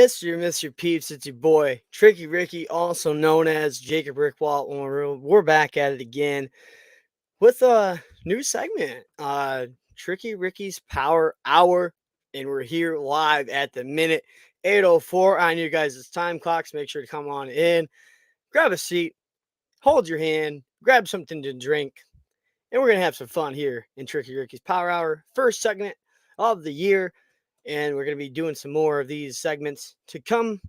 Mr. Peeps, it's your boy, Tricky Ricky, also known as Jacob Rickwalt. We're back at it again with a new segment, Tricky Ricky's Power Hour, and we're here live at the minute 8:04 on you guys' time clocks. Make sure to come on in, grab a seat, hold your hand, grab something to drink, and we're going to have some fun here in Tricky Ricky's Power Hour, first segment of the year. And we're going to be doing some more of these segments to come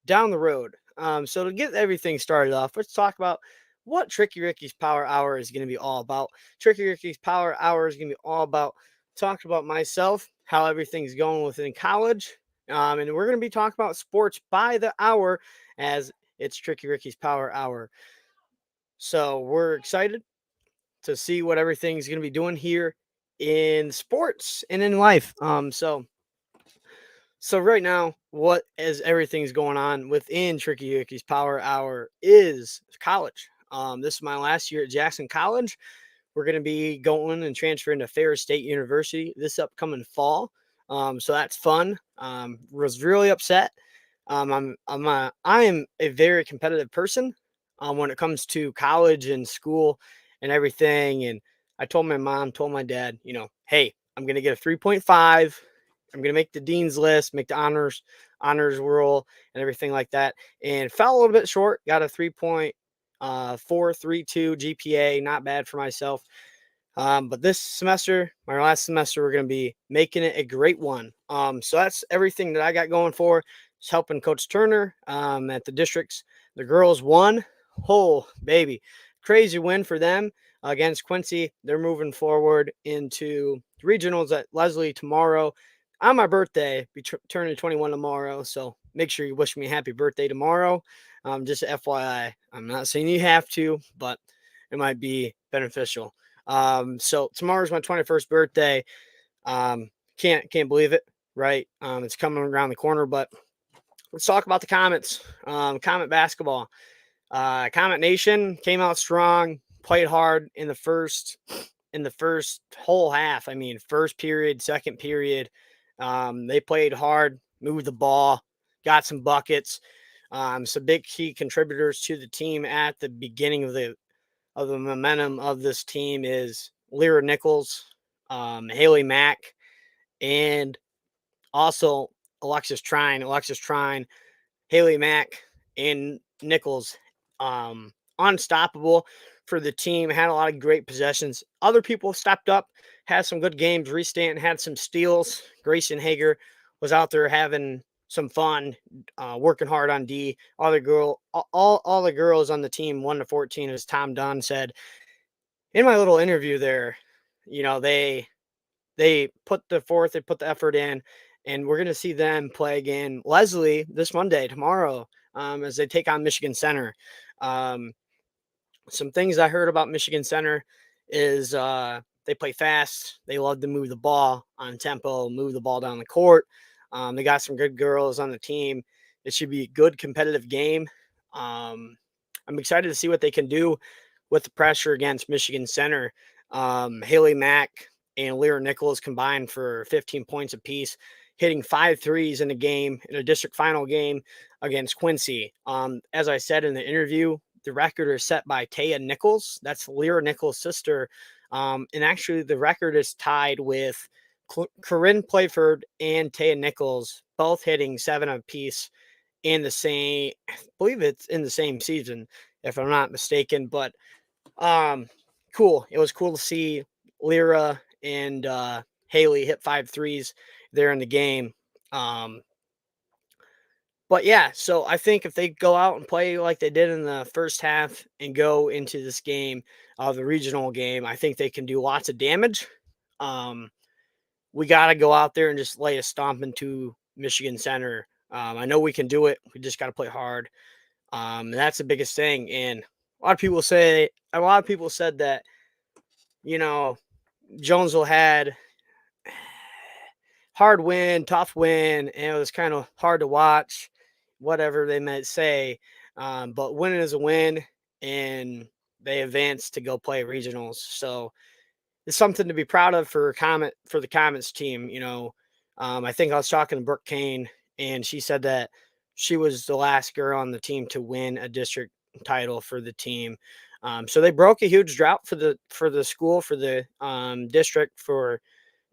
down the road. So to get everything started off, let's talk about what Tricky Ricky's Power Hour is going to be all about. Tricky Ricky's Power Hour is going to be all about talking about myself, how everything's going within college, and we're going to be talking about sports by the hour as it's Tricky Ricky's Power Hour. So we're excited to see what everything's going to be doing here in sports and in life. So right now, what as everything's going on within Tricky Ricky's Power Hour is college. This is my last year at Jackson College. We're going to be going and transferring to Ferris State University this upcoming fall. So that's fun. Was really upset. I am a very competitive person when it comes to college and school and everything. And I told my mom, told my dad, hey, I'm going to get a 3.5. I'm going to make the dean's list, make the honors roll and everything like that. And fell a little bit short, got a 3.432 GPA, not bad for myself. But this semester, my last semester, we're going to be making it a great one. So that's everything that I got going for. It's helping Coach Turner at the districts. The girls won. Oh, baby. Crazy win for them against Quincy. They're moving forward into regionals at Leslie tomorrow. On my birthday, be turning 21 tomorrow, so make sure you wish me a happy birthday tomorrow. Just FYI, I'm not saying you have to, but it might be beneficial. So tomorrow's my 21st birthday. Can't believe it, right? It's coming around the corner, but let's talk about the Comets. Comet basketball. Comet Nation came out strong, played hard in the first whole half. I mean, first period, second period. They played hard, moved the ball, got some buckets. Some big key contributors to the team at the beginning of the momentum of this team is Lyra Nichols, Haley Mack, and also Alexis Trine, Haley Mack, and Nichols. Unstoppable for the team, had a lot of great possessions. Other people stepped up, had some good games. Reese Stanton had some steals. Grayson Hager was out there having some fun, working hard on D. All the girls on the team, 1 to 14, as Tom Dunn said in my little interview there. They put the effort in, and we're gonna see them play again Leslie this Monday tomorrow as they take on Michigan Center. Some things I heard about Michigan Center is they play fast. They love to move the ball on tempo, move the ball down the court. They got some good girls on the team. It should be a good competitive game. I'm excited to see what they can do with the pressure against Michigan Center. Haley Mack and Lyra Nichols combined for 15 points apiece, hitting 5 threes in a game, in a district final game against Quincy. As I said in the interview, the record is set by Taya Nichols. That's Lyra Nichols' sister. And actually, the record is tied with Corinne Playford and Taya Nichols, both hitting 7 apiece in the same, I believe it's in the same season, if I'm not mistaken. But cool. It was cool to see Lyra and Haley hit 5 threes there in the game. But yeah, so I think if they go out and play like they did in the first half and go into this game, the regional game, I think they can do lots of damage. We got to go out there and just lay a stomp into Michigan Center. I know we can do it. We just got to play hard. That's the biggest thing. And a lot of people said that, Jonesville had hard win, tough win, and it was kind of hard to watch, whatever they might say. But winning is a win, and they advanced to go play regionals. So it's something to be proud of for the Comets team. I think I was talking to Brooke Kane and she said that she was the last girl on the team to win a district title for the team. So they broke a huge drought for the school, for the district, for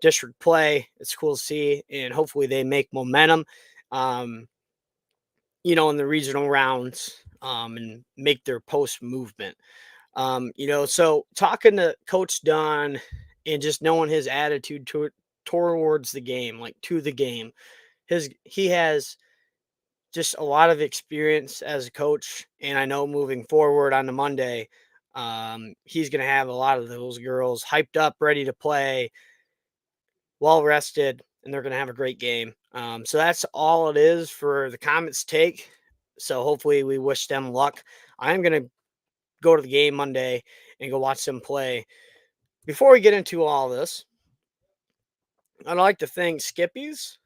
district play. It's cool to see, and hopefully they make momentum, um, in the regional rounds, and make their post movement. So talking to Coach Dunn and just knowing his attitude towards the game, like to the game, he has just a lot of experience as a coach, and I know moving forward on the Monday, he's going to have a lot of those girls hyped up, ready to play, well rested, and they're going to have a great game. So that's all it is for the Comets take. So hopefully we wish them luck. I'm going to go to the game Monday and go watch them play. Before we get into all this, I'd like to thank Skippy's,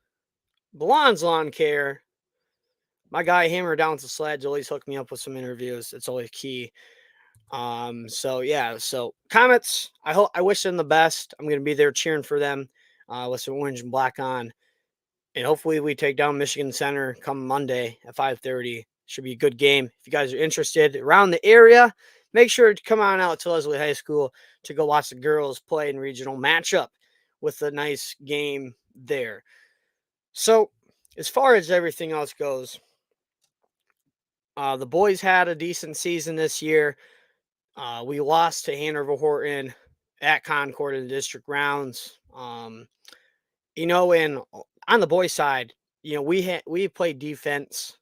Blonde's Lawn Care, my guy Hammer Down to Sledge always hook me up with some interviews. It's always key. So Comets, I wish them the best. I'm gonna be there cheering for them, with some orange and black on. And hopefully we take down Michigan Center come Monday at 5:30. Should be a good game. If you guys are interested around the area, make sure to come on out to Leslie High School to go watch the girls play in regional matchup with a nice game there. So as far as everything else goes, the boys had a decent season this year. We lost to Hanover Horton at Concord in the district rounds. And on the boys' side, we played defense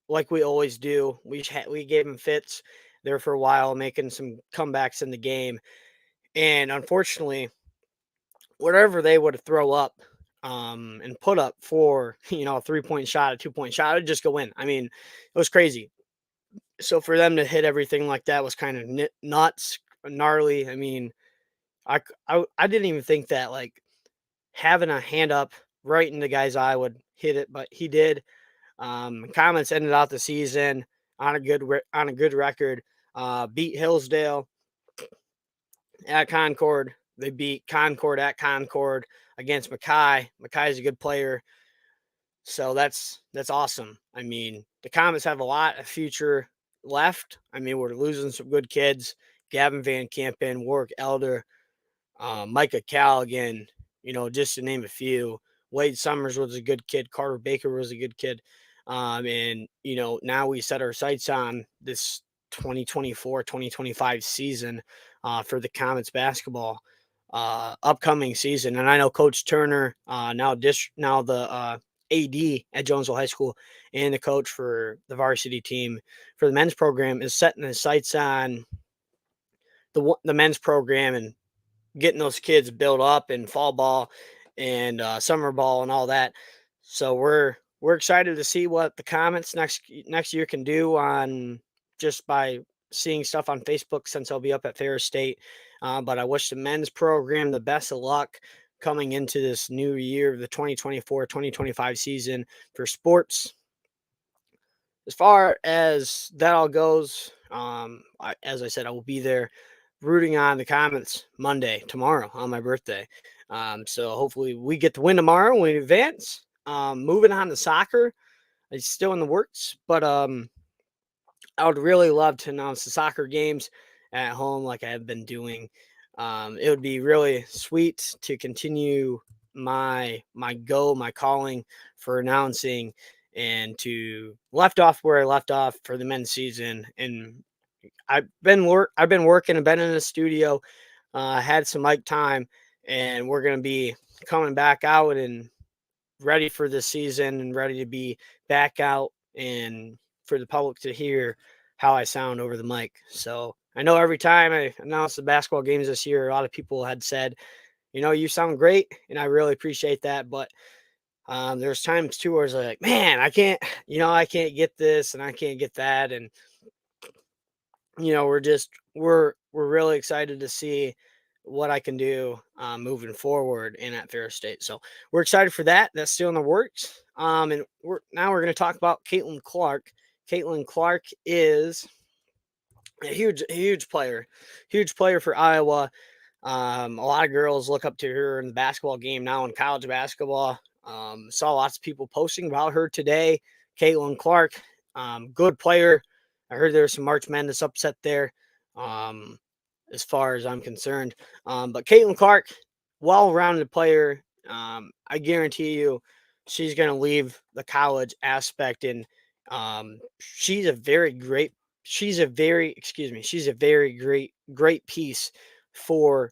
like we always do. We gave them fits there for a while, making some comebacks in the game, and unfortunately, whatever they would throw up, and put up for a 3-point shot, a 2-point shot, it'd just go in. I mean, it was crazy. So for them to hit everything like that was kind of nuts, gnarly. I mean, I didn't even think that like having a hand up right in the guy's eye would hit it, but he did. Comets ended out the season on on a good record. Beat Hillsdale at Concord. They beat Concord at Concord against Mackay. Mackay's a good player, so that's awesome. I mean, the Comets have a lot of future left. I mean, we're losing some good kids. Gavin Van Campen, Warwick Elder, Micah Callaghan, just to name a few. Wade Summers was a good kid. Carter Baker was a good kid. And now we set our sights on this 2024-2025 season, for the Comets basketball, upcoming season. And I know Coach Turner, now the AD at Jonesville High School and the coach for the varsity team for the men's program, is setting his sights on the men's program and getting those kids built up in fall ball and summer ball and all that. So we're excited to see what the Comets next year can do, on just by seeing stuff on Facebook, since I'll be up at Ferris State. But I wish the men's program the best of luck coming into this new year, the 2024-2025 season for sports. As far as that all goes, as I said, I will be there rooting on the Comets tomorrow on my birthday. So hopefully we get the win tomorrow and we advance. Moving on to soccer, it's still in the works, but I would really love to announce the soccer games at home like I have been doing. It would be really sweet to continue my calling for announcing, and to left off where I left off for the men's season. And I've been working and been in the studio, had some mic time, and we're gonna be coming back out and ready for this season and ready to be back out and for the public to hear how I sound over the mic. So I know every time I announced the basketball games this year, a lot of people had said, you sound great, and I really appreciate that. But there's times too where it's like, man, I can't get this and I can't get that, and we're really excited to see what I can do, moving forward in at Ferris State. So we're excited for that. That's still in the works. And we're going to talk about Caitlin Clark. Caitlin Clark is a huge player for Iowa. A lot of girls look up to her in the basketball game now, in college basketball. Saw lots of people posting about her today. Caitlin Clark, good player. I heard there was some March Madness upset there, um, as far as I'm concerned. But Caitlin Clark, well-rounded player. I guarantee you, she's going to leave the college aspect, and she's a very great. She's a very, excuse me. She's a very great piece for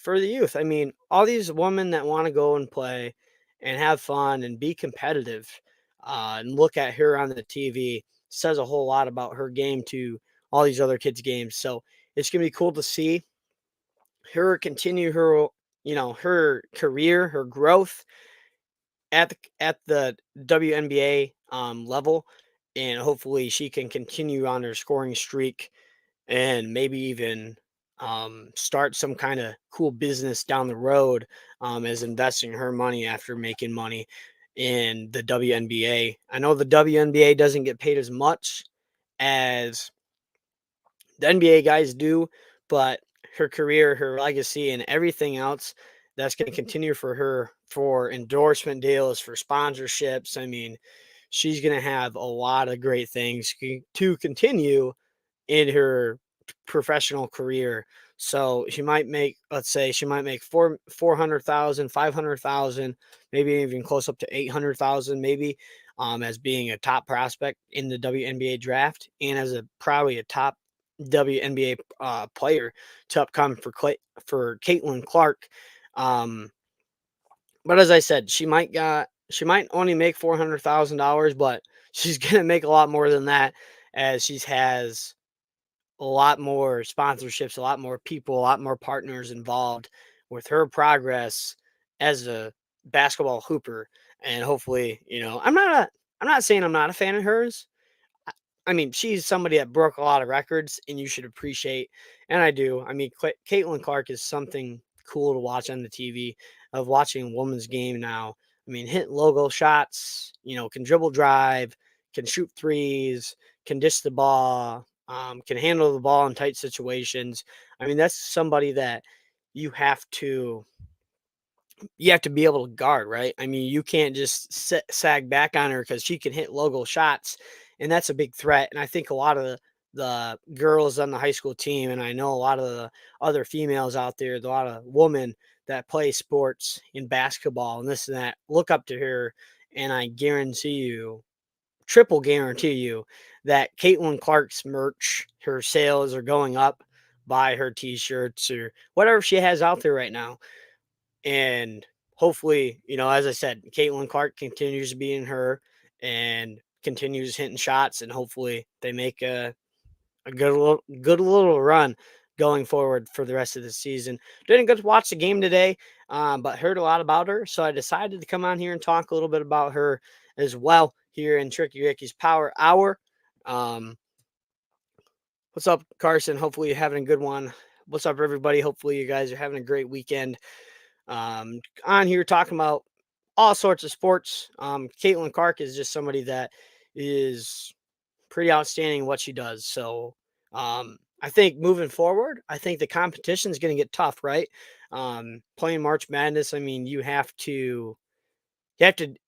for the youth. I mean, all these women that want to go and play and have fun and be competitive, and look at her on the TV says a whole lot about her game to all these other kids' games. So it's gonna be cool to see her continue her, her career, her growth at the WNBA level, and hopefully she can continue on her scoring streak and maybe even start some kind of cool business down the road, as investing her money after making money in the WNBA. I know the WNBA doesn't get paid as much as the NBA guys do, but her career, her legacy, and everything else that's going to continue for her, for endorsement deals, for sponsorships. I mean, she's going to have a lot of great things to continue in her professional career. So she might make, let's say she might make 400,000, 500,000, maybe even close up to 800,000, maybe, as being a top prospect in the WNBA draft, and as a probably a top WNBA player to upcome for Caitlin Clark. Um, but as I said, she might only make $400,000, but she's gonna make a lot more than that, as she has a lot more sponsorships, a lot more people, a lot more partners involved with her progress as a basketball hooper. And hopefully, I'm not saying I'm not a fan of hers. I mean, she's somebody that broke a lot of records, and you should appreciate, and I do. I mean, Caitlin Clark is something cool to watch on the TV, of watching a woman's game now. I mean, hit logo shots, can dribble drive, can shoot threes, can dish the ball, can handle the ball in tight situations. I mean, that's somebody that you have to you have to be able to guard, right? I mean, you can't just sag back on her, because she can hit logo shots, and that's a big threat. And I think a lot of the girls on the high school team, and I know a lot of the other females out there, a lot of women that play sports in basketball and this and that, look up to her. And I guarantee you, triple guarantee you, that Caitlin Clark's merch, her sales are going up. Buy her t-shirts or whatever she has out there right now. And hopefully, as I said, Caitlin Clark continues being her and continues hitting shots, and hopefully they make a good little run going forward for the rest of the season. Didn't get to watch the game today, but heard a lot about her, so I decided to come on here and talk a little bit about her as well here in Tricky Ricky's Power Hour. Um, what's up, Carson? Hopefully you're having a good one. What's up, everybody? Hopefully you guys are having a great weekend. On here talking about all sorts of sports. Caitlin Clark is just somebody that is pretty outstanding in what she does. So I think moving forward, I think the competition is going to get tough, right? Playing March Madness, I mean, you have to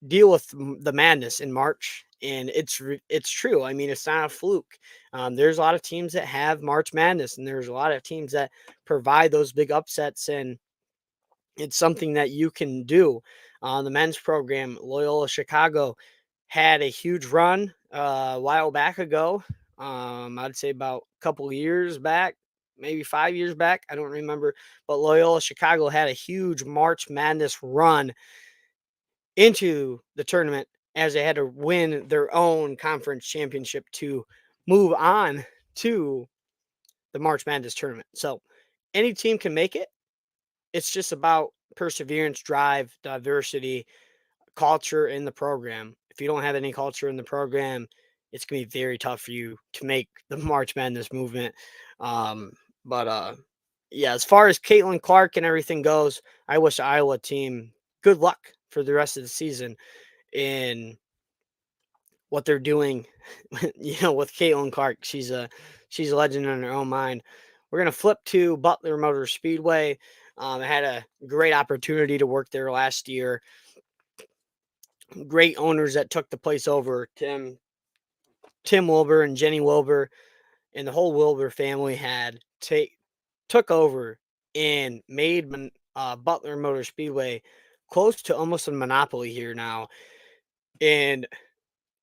deal with the madness in March, and it's true. I mean, it's not a fluke. There's a lot of teams that have March Madness, and there's a lot of teams that provide those big upsets, and it's something that you can do. The men's program, Loyola Chicago, had a huge run a while back ago. I'd say about a couple years back, maybe 5 years back. I don't remember. But Loyola Chicago had a huge March Madness run into the tournament, as they had to win their own conference championship to move on to the March Madness tournament. So any team can make it. It's just about perseverance, drive, diversity, culture in the program. If you don't have any culture in the program, it's gonna be very tough for you to make the March Madness movement. Um, but yeah, as far as Caitlin Clark and everything goes, I wish the Iowa team good luck for the rest of the season in what they're doing. With Caitlin Clark, she's a legend in her own mind. We're gonna flip to Butler Motor Speedway. I had a great opportunity to work there last year. great owners that took the place over. Tim Wilbur and Jenny Wilbur and the whole Wilbur family had took over and made Butler Motor Speedway close to almost a monopoly here now. And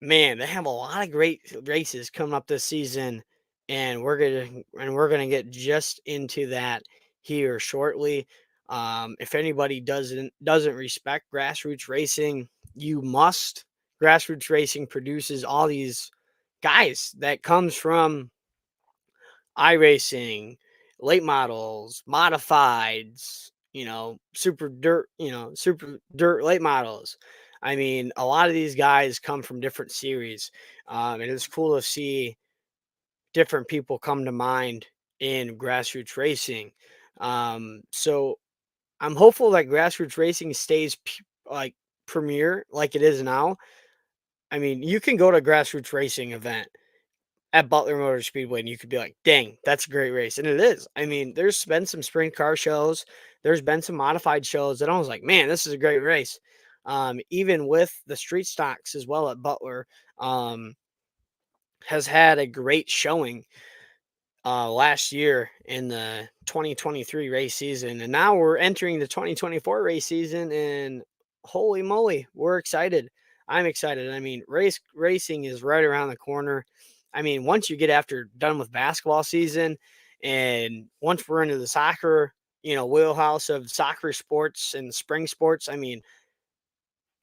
man, they have a lot of great races coming up this season, and we're gonna get just into that here shortly. If anybody doesn't respect grassroots racing, you must. Grassroots racing produces all these guys that comes from iRacing, late models, modifieds, super dirt late models. I mean, a lot of these guys come from different series, and it's cool to see different people come to mind in grassroots racing. So I'm hopeful that grassroots racing stays like premier like it is now. I mean, you can go to a grassroots racing event at Butler Motor Speedway, and you could be like, "Dang, that's a great race," and it is. I mean, there's been some sprint car shows, there's been some modified shows that I was like, "Man, this is a great race." Even with the street stocks as well at Butler, um, has had a great showing last year in the 2023 race season, and now we're entering the 2024 race season, and holy moly, we're excited. I'm excited. I mean, racing is right around the corner. I mean, once you get after done with basketball season, and once we're into the soccer, wheelhouse of soccer sports and spring sports, I mean,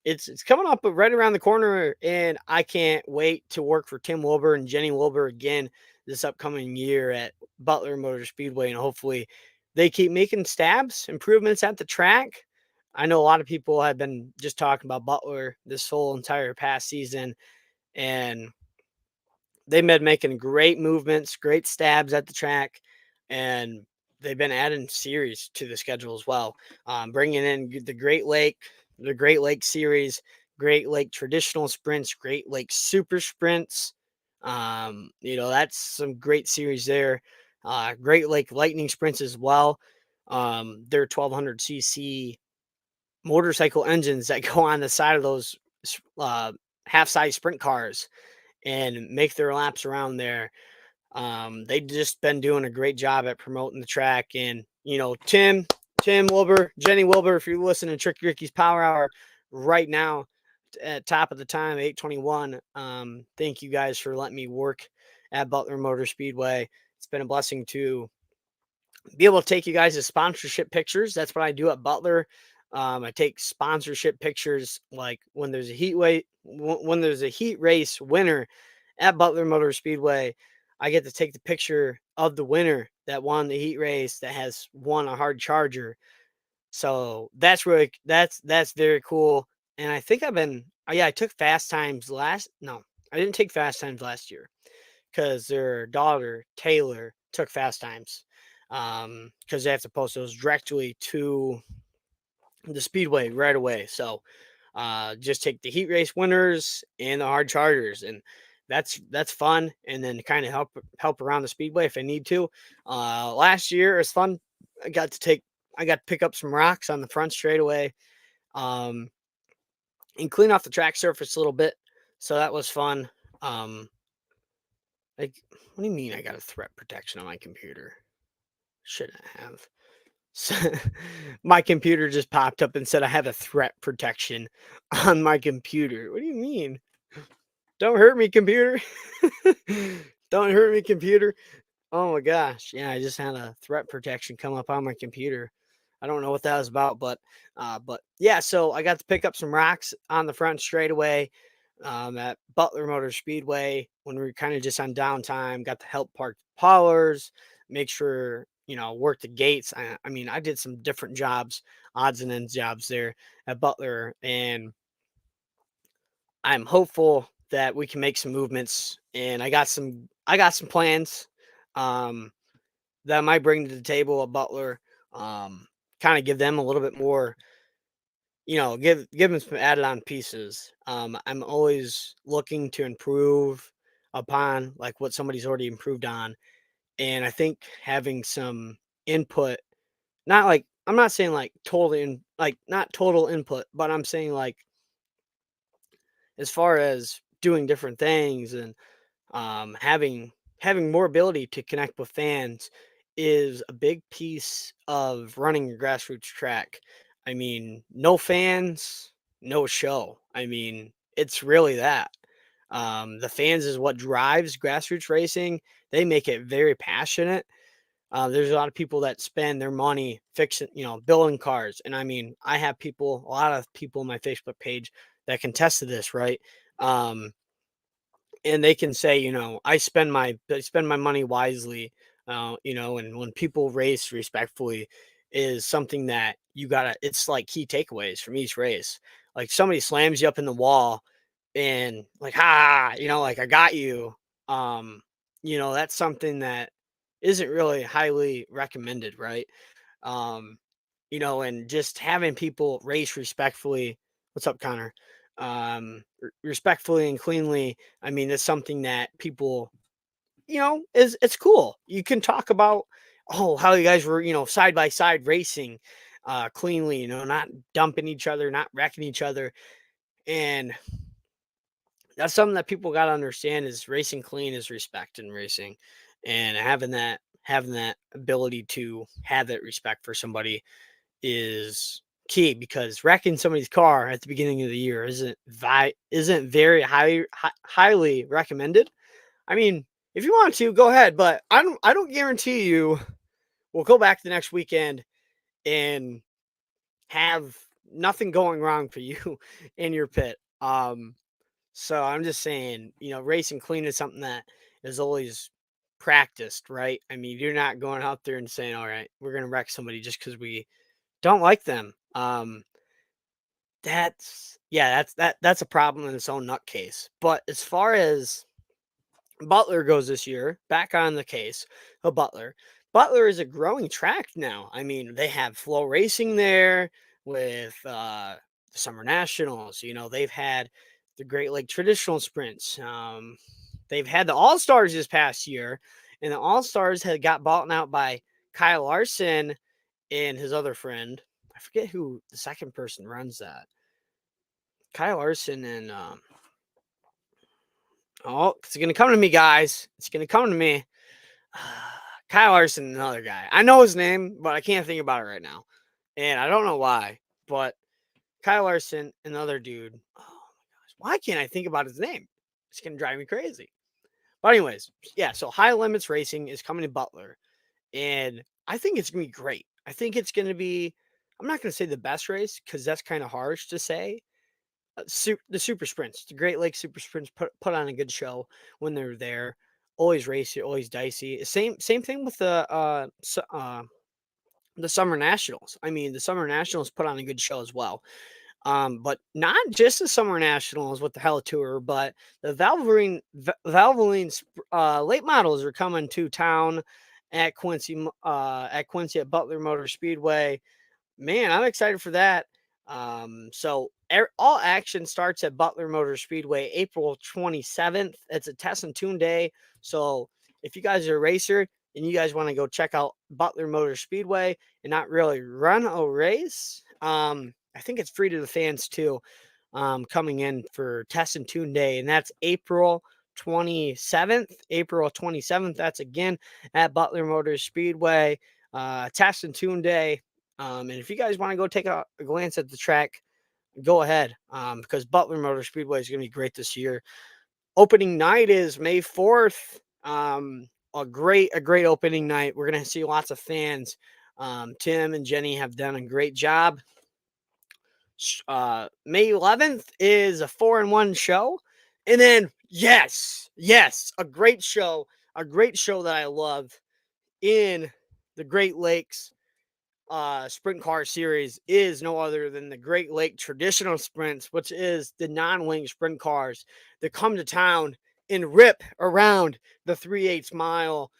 it's coming up right around the corner, and I can't wait to work for Tim Wilbur and Jenny Wilbur again this upcoming year at Butler Motor Speedway, and hopefully they keep making improvements at the track. I know a lot of people have been just talking about Butler this whole entire past season, and they've been making great movements, great stabs at the track, and they've been adding series to the schedule as well. Bringing in the Great Lake series, Great Lake traditional sprints, Great Lake super sprints. That's some great series there. Great Lake lightning sprints as well. They're 1200cc motorcycle engines that go on the side of those uh, half size sprint cars and make their laps around there. They've just been doing a great job at promoting the track. And, Tim Wilbur, Jenny Wilbur, if you're listening to Tricky Ricky's Power Hour right now at top of the time, 8:21. Thank you guys for letting me work at Butler Motor Speedway. It's been a blessing to be able to take you guys as sponsorship pictures. That's what I do at Butler. I take sponsorship pictures like when there's when there's a heat race winner at Butler Motor Speedway. I get to take the picture of the winner that won the heat race that has won a hard charger. So that's very cool. And I think I took fast times last. No, I didn't take fast times last year because their daughter Taylor took fast times because they have to post those directly to the speedway right away. So just take the heat race winners and the hard chargers, and that's fun. And then kind of help around the speedway if I need to. Last year it was fun. I got to pick up some rocks on the front straightaway, um, and clean off the track surface a little bit. So that was fun. Like, what do you mean I got a threat protection on my computer? Shouldn't have. So, my computer just popped up and said I have a threat protection on my computer. What do you mean? Don't hurt me, computer. Don't hurt me, computer. Oh my gosh. Yeah, I just had a threat protection come up on my computer. I don't know what that was about, but yeah, so I got to pick up some rocks on the front straightaway at Butler Motor Speedway when we were kind of just on downtime. Got to help park the pollers, make sure work the gates. I mean, I did some different jobs, odds and ends jobs there at Butler, and I'm hopeful that we can make some movements. And I got some plans um, that I might bring to the table at Butler. Um, Kind of give them a little bit more, give them some added on pieces. I'm always looking to improve upon like what somebody's already improved on, and I think having some input, not like I'm not saying like totally in like not total input, but I'm saying like as far as doing different things and having more ability to connect with fans is a big piece of running a grassroots track. I mean, no fans, no show. I mean, it's really that. The fans is what drives grassroots racing. They make it very passionate. There's a lot of people that spend their money fixing, building cars. And I mean, I have a lot of people on my Facebook page that can test to this, right? Um, and they can say, I spend my money wisely, and when people race respectfully is something that you gotta. It's like key takeaways from each race. Like somebody slams you up in the wall, and like, like I got you. Um, that's something that isn't really highly recommended, right? Um, and just having people race respectfully. What's up, Connor? Respectfully and cleanly. I mean, it's something that people, is it's cool. You can talk about, how you guys were, side by side racing, cleanly, not dumping each other, not wrecking each other. And that's something that people got to understand is racing clean is respect in racing, and having that ability to have that respect for somebody is key, because wrecking somebody's car at the beginning of the year isn't very highly recommended. I mean, if you want to, go ahead, but I don't guarantee you will go back the next weekend and have nothing going wrong for you in your pit. So I'm just saying, racing clean is something that is always practiced, right? I mean, you're not going out there and saying, "All right, we're gonna wreck somebody just because we don't like them." That's a problem in its own nutcase. But as far as Butler goes this year, back on the case of Butler. Butler is a growing track now. I mean, they have flow racing there with the Summer Nationals. They've had the Great Lake Traditional Sprints. They've had the All Stars this past year, and the All Stars had got bought out by Kyle Larson and his other friend. I forget who the second person runs that. Kyle Larson and it's gonna come to me, guys. It's gonna come to me. Kyle Larson, another guy. I know his name, but I can't think about it right now. And I don't know why. But Kyle Larson, another dude. Oh my gosh. Why can't I think about his name? It's gonna drive me crazy. But anyways, yeah, so High Limits Racing is coming to Butler. And I think it's gonna be great. I think it's gonna be, I'm not gonna say the best race, because that's kind of harsh to say. The super sprints, the Great Lakes super sprints put on a good show when they're there. Always racy, always dicey. Same thing with the Summer Nationals. I mean, the Summer Nationals put on a good show as well. But not just the Summer Nationals with the Hella Tour, but the Valvoline late models are coming to town at Quincy at Butler Motor Speedway. Man, I'm excited for that. So all action starts at Butler Motor Speedway April 27th. It's a test and tune day. So if you guys are a racer and you guys want to go check out Butler Motor Speedway and not really run a race, I think it's free to the fans too. Coming in for test and tune day, and that's April 27th. April 27th. That's again at Butler Motor Speedway. Test and tune day. And if you guys want to go take a glance at the track, go ahead, because Butler Motor Speedway is going to be great this year. Opening night is May 4th. A great opening night. We're going to see lots of fans. Tim and Jenny have done a great job. May 11th is a 4-in-1 show. And then, yes, a great show that I love in the Great Lakes sprint car series is no other than the Great Lake Traditional Sprints, which is the non-wing sprint cars that come to town and rip around the 3/8 mile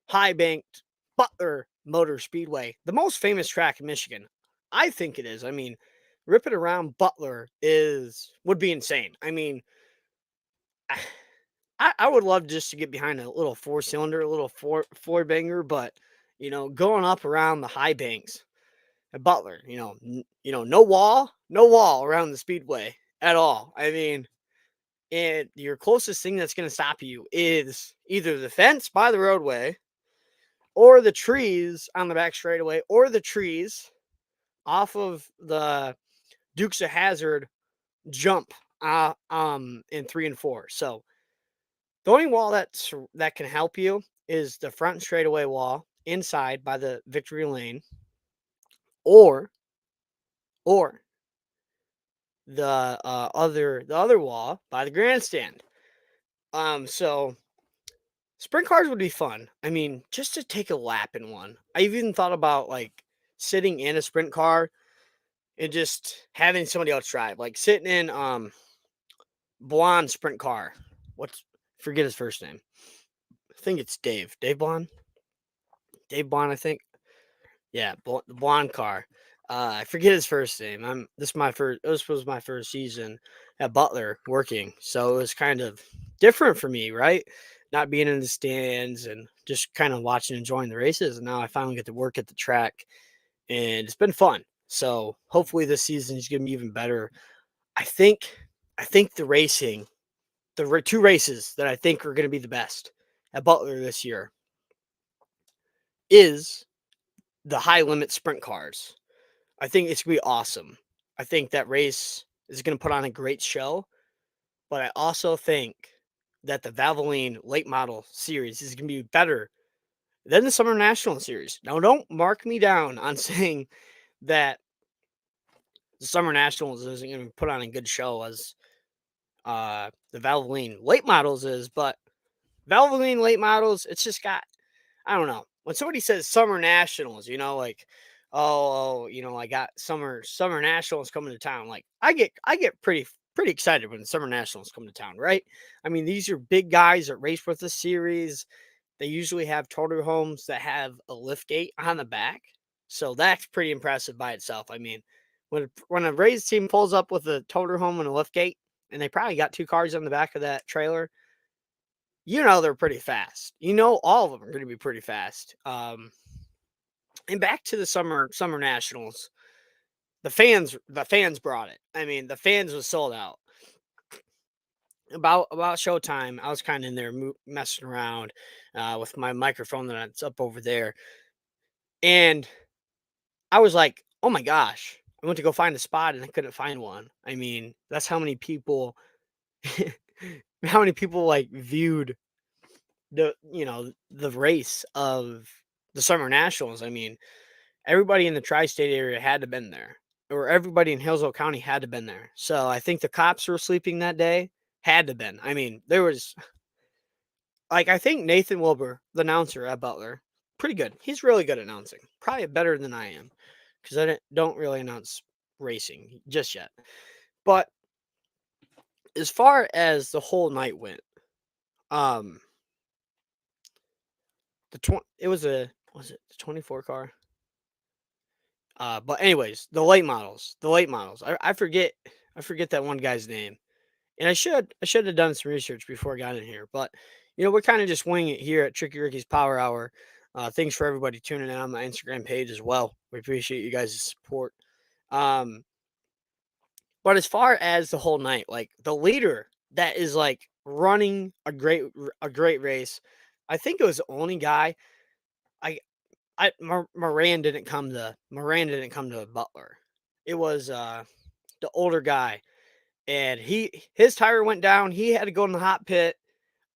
high banked Butler Motor Speedway, the most famous track in Michigan. I think it is. I mean, ripping around Butler would be insane. I mean, I would love just to get behind a little four cylinder, a little four banger, but going up around the high banks at Butler, no wall around the speedway at all. I mean, And your closest thing that's going to stop you is either the fence by the roadway or the trees on the back straightaway or the trees off of the Dukes of Hazard jump in 3 and 4. So the only wall that can help you is the front straightaway wall inside by the victory lane or or the other wall by the grandstand. So sprint cars would be fun. I mean, just to take a lap in one. I even thought about like sitting in a sprint car and just having somebody else drive, like sitting in blonde sprint car. What's Forget his first name. I think it's Dave. Dave Blonde. Dave Blonde, I think. Yeah, the blonde car. I forget his first name. This was my first season at Butler working, so it was kind of different for me, right? Not being in the stands and just kind of watching, enjoying the races. And now I finally get to work at the track, and it's been fun. So hopefully this season is going to be even better. I think, I think the racing, two races that I think are going to be the best at Butler this year is the high limit sprint cars. I think it's gonna be awesome. I think that race is gonna put on a great show, but I also think that the Valvoline late model series is gonna be better than the Summer National Series. Now, don't mark me down on saying that the Summer Nationals isn't gonna put on a good show as the Valvoline late models is, but Valvoline late models, it's just got, I don't know. When somebody says summer nationals, like, I got summer nationals coming to town. Like I get pretty excited when the summer nationals come to town, right? I mean, these are big guys that race with the series. They usually have toter homes that have a lift gate on the back. So that's pretty impressive by itself. I mean, when a race team pulls up with a toter home and a lift gate, and they probably got two cars on the back of that trailer, they're pretty fast. All of them are going to be pretty fast. And back to the summer nationals, the fans brought it. I mean, the fans was sold out. About showtime, I was kind of in there messing around with my microphone that's up over there, and I was like, "Oh my gosh!" I went to go find a spot and I couldn't find one. I mean, that's how many people, how many people like viewed the race of the summer nationals. I mean, everybody in the tri-state area had to been there, or everybody in Hillsville County had to been there. So I think the cops were sleeping that day. Had to been. I mean, there was like, I think Nathan Wilbur, the announcer at Butler, pretty good. He's really good at announcing, probably better than I am, because don't really announce racing just yet. But as far as the whole night went, um, was it the 24 car? But anyways, the late models. I forget that one guy's name, and I should have done some research before I got in here. But we're kind of just winging it here at Tricky Ricky's Power Hour. Thanks for everybody tuning in on my Instagram page as well. We appreciate you guys' support. Um, but as far as the whole night, like the leader that is like running a great race, I think it was the only guy. Moran didn't come to Butler. It was the older guy, and his tire went down. He had to go in the hot pit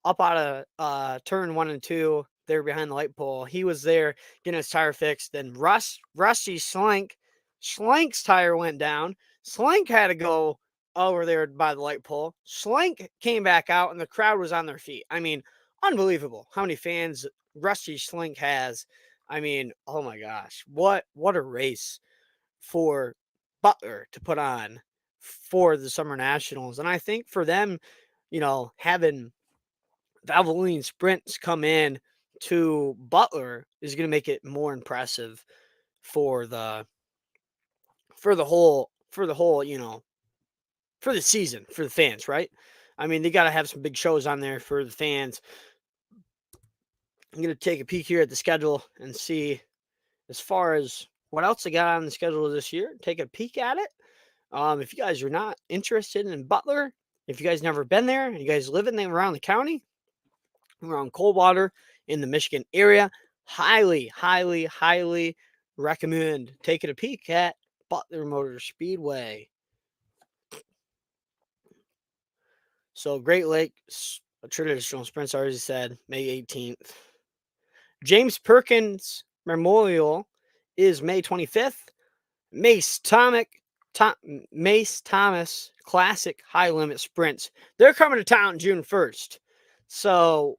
up out of turn 1 and 2 there behind the light pole. He was there getting his tire fixed. Then Rusty Slank's tire went down. Slank had to go over there by the light pole. Slank came back out, and the crowd was on their feet. I mean, unbelievable how many fans Rusty Slink has. I mean, oh my gosh, what a race for Butler to put on for the Summer Nationals. And I think for them, having Valvoline sprints come in to Butler is going to make it more impressive for the whole, for the season, for the fans, right? I mean, they got to have some big shows on there for the fans. I'm going to take a peek here at the schedule and see as far as what else they got on the schedule this year. Take a peek at it. If you guys are not interested in Butler, If you guys never been there, you guys live in around the county, around Coldwater in the Michigan area, highly, highly, highly recommend taking a peek at Butler Motor Speedway. So Great Lakes traditional sprints, I already said, May 18th. James Perkins Memorial is May 25th. Mace Thomas Classic High Limit Sprints. They're coming to town June 1st. So,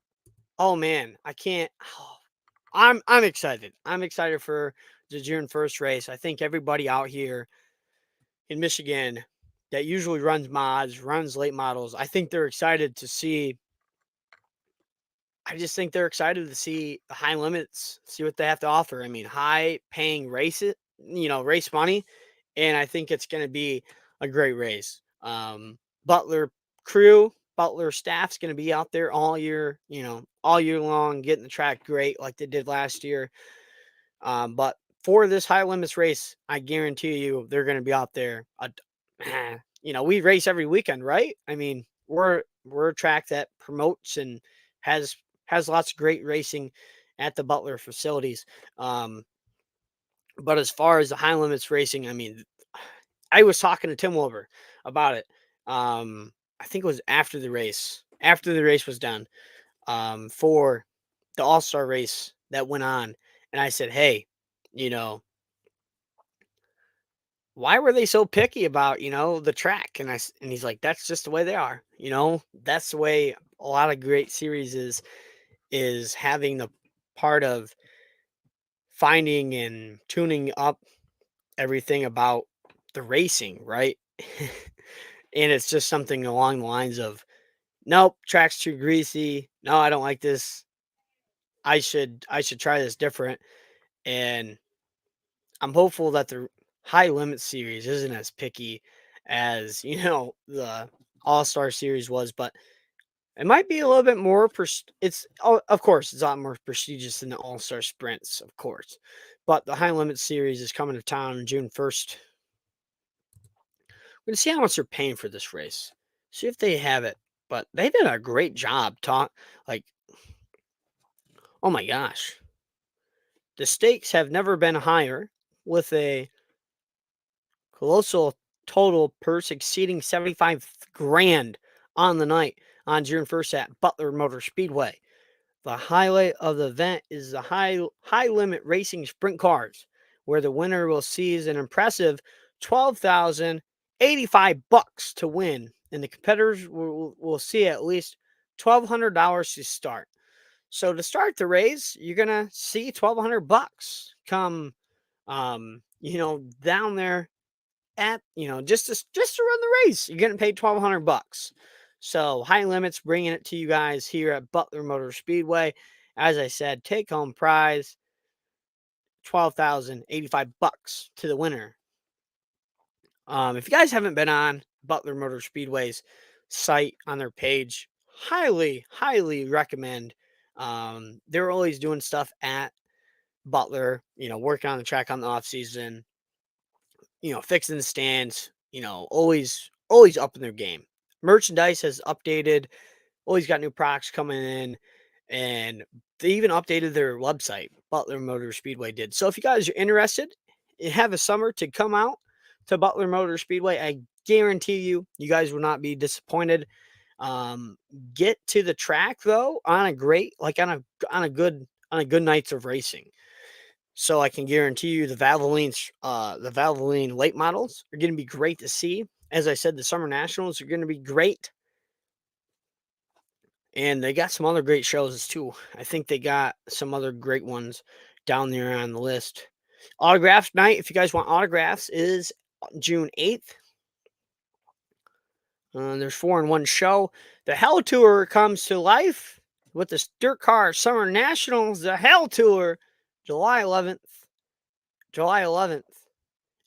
oh man, I can't. Oh, I'm excited. I'm excited for the June 1st race. I think everybody out here in Michigan that usually runs mods, runs late models, I think they're excited to see. I just think they're excited to see the high limits, see what they have to offer. I mean, high paying races, race money. And I think it's going to be a great race. Butler Butler staff's going to be out there all year, all year long, getting the track great like they did last year. But for this high limits race, I guarantee you they're going to be out there. We race every weekend, right? I mean, we're a track that promotes and has lots of great racing at the Butler facilities. But as far as the high limits racing, I mean, I was talking to Tim Wilbur about it. I think it was after the race was done, for the All-Star race that went on. And I said, hey, you know, why were they so picky about, the track? And he's like, that's just the way they are. That's the way a lot of great series is having the part of finding and tuning up everything about the racing, right? And it's just something along the lines of, nope, track's too greasy. No, I don't like this. I should try this different. And I'm hopeful that the high limit series isn't as picky as, the All-Star series was, but it might be a little bit more of course, it's a lot more prestigious than the All-Star sprints, of course. But the high limit series is coming to town on June 1st. We're gonna see how much they're paying for this race. See if they have it. But they did a great job like, oh my gosh. The stakes have never been higher, with a colossal total purse exceeding 75 grand on the night on June 1st at Butler Motor Speedway. The highlight of the event is the high limit racing sprint cars, where the winner will seize an impressive $12,085 to win, and the competitors will see at least $1,200 to start. So to start the race, you're gonna see $1,200 come, down there at just to run the race. You're getting paid $1,200. So high limits bringing it to you guys here at Butler Motor Speedway. As I said, take home prize $12,085 to the winner. If you guys haven't been on Butler Motor Speedway's site on their page, highly, highly recommend. They're always doing stuff at Butler, working on the track on the off season, fixing the stands, always up in their game. Merchandise has updated, always got new products coming in, and they even updated their website. Butler Motor Speedway did. So if you guys are interested and have a summer to come out to Butler Motor Speedway, I guarantee you guys will not be disappointed. Get to the track though on a good nights of racing. So I can guarantee you the Valvoline late models are going to be great to see. As I said, the Summer Nationals are going to be great. And they got some other great shows too. I think they got some other great ones down there on the list. Autograph night, if you guys want autographs, is June 8th. There's 4-in-1 show. The Hell Tour comes to life with the Dirt Car Summer Nationals. The Hell Tour, July 11th. July 11th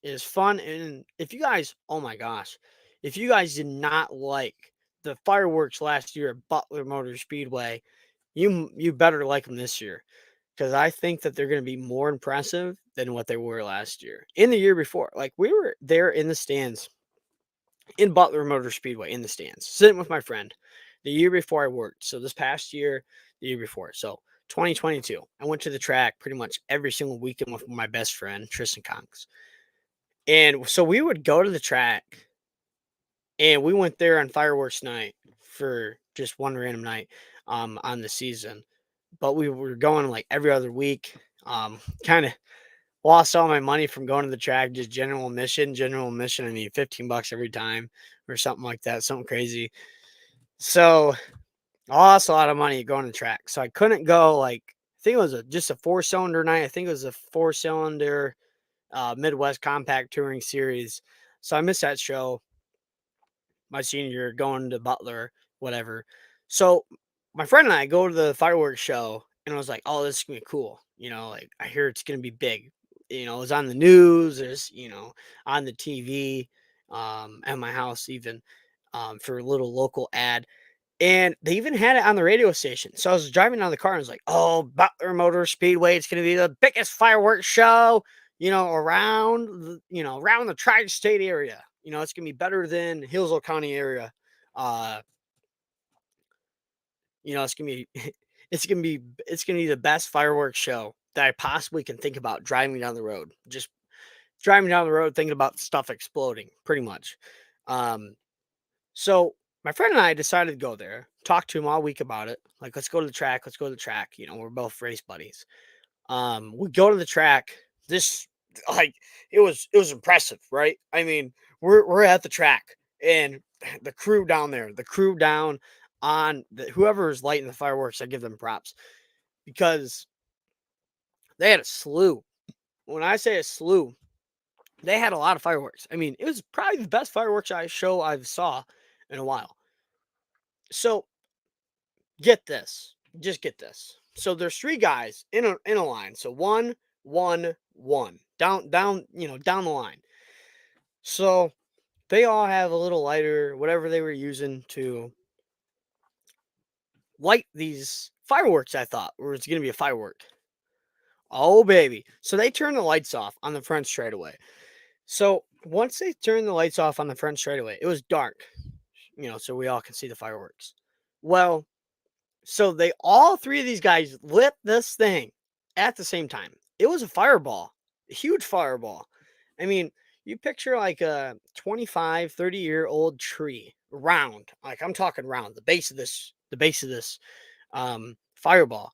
is fun. And if you guys, oh my gosh, if you guys did not like the fireworks last year at Butler Motor Speedway, you better like them this year, because I think that they're going to be more impressive than what they were last year. In the year before, like, we were there in the stands in Butler Motor Speedway in the stands, sitting with my friend the year before I worked. So this past year, the year before. So 2022, I went to the track pretty much every single weekend with my best friend, Tristan Conks. And so we would go to the track and we went there on fireworks night for just one random night on the season. But we were going like every other week. Kind of lost all my money from going to the track, just general admission. General admission, I mean, $15 every time or something like that, something crazy. So I lost a lot of money going to the track. So I couldn't go like, I think it was just a 4-cylinder night. I think it was a 4-cylinder Midwest Compact Touring Series. So I missed that show my senior year going to Butler, whatever. So my friend and I go to the fireworks show and I was like, oh, this is gonna be cool. Like I hear it's gonna be big. It was on the news, there's, on the TV, at my house even, for a little local ad. And they even had it on the radio station. So I was driving down the car and I was like, oh, Butler Motor Speedway, it's gonna be the biggest fireworks show, around the tri-state area. It's gonna be better than Hillsville County area. Uh, it's gonna be it's gonna be the best fireworks show that I possibly can think about driving down the road. Just driving down the road thinking about stuff exploding, pretty much. Um, so my friend and I decided to go there, talk to him all week about it. Like, let's go to the track, let's go to the track. We're both race buddies. We go to the track. This like it was impressive, right? I mean, we're at the track and the crew down there, the crew down on whoever is lighting the fireworks, I give them props because they had a slew. When I say a slew, they had a lot of fireworks. I mean, it was probably the best fireworks show I've saw in a while. So get this, just get this. So there's three guys in a line. So one, one, one down, down the line. So they all have a little lighter, whatever they were using to light these fireworks. I thought, or it's gonna be a firework. Oh baby! So they turn the lights off on the front straightaway. So once they turned the lights off on the front straightaway, it was dark. So we all can see the fireworks. Well, so they all three of these guys lit this thing at the same time. It was a fireball, a huge fireball. I mean, you picture like a 25, 30-year-old tree, round. Like I'm talking round, the base of this fireball.